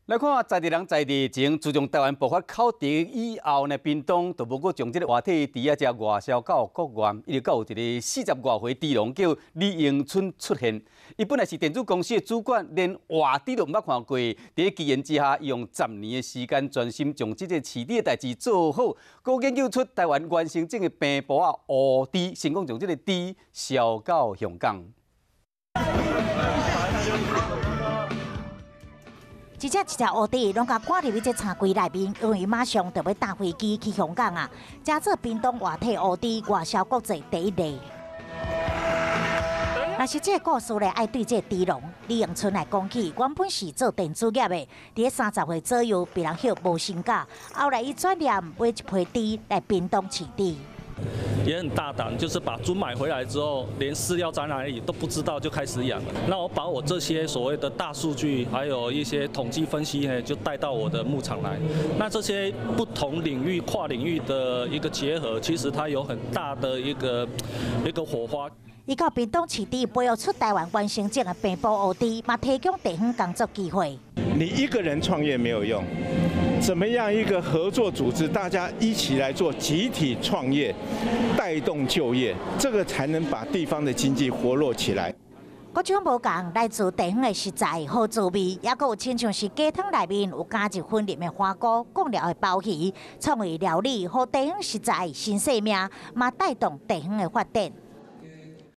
来看在地人在地前，自从台湾爆发口蹄以后呢，屏东就无过将这个活体猪仔只外销到国外，一直到有一个40外岁猪农叫李永春出现。伊本来是电子公司的主管，连活猪都毋捌看过。在机缘之下，用10年的时间，专心将这个饲猪的代志做好，佮研究出台湾原生种的病煲啊乌猪，成功将这个猪销到香港。一只乌猪，拢甲赶入去这餐柜内面，因为马上就要搭飞机去香港啊，加做屏东活体乌猪外销国际第一例。若是这个故事咧，爱对这猪农李永春来讲起，原本是做电子业的，伫30岁左右被人晓无身价，后来伊转念买一批猪来屏东饲猪。也很大胆，就是把猪买回来之后，连饲料在哪里都不知道就开始养了。那我把我这些所谓的大数据，还有一些统计分析呢，就带到我的牧场来。那这些不同领域、跨领域的一个结合，其实它有很大的一个火花。伊到屏东饲猪，培育出台湾原生种的病煲乌猪，嘛提供地方工作机会。你一个人创业没有用，怎么样一个合作组织，大家一起来做集体创业，带动就业，这个才能把地方的经济活络起来。各种无共，来自地方的食材好滋味，也佫有亲像是鸡汤内面有加入粉粒的花菇、贡料的鲍鱼，创意料理和地方食材新生命，嘛带动地方的发展。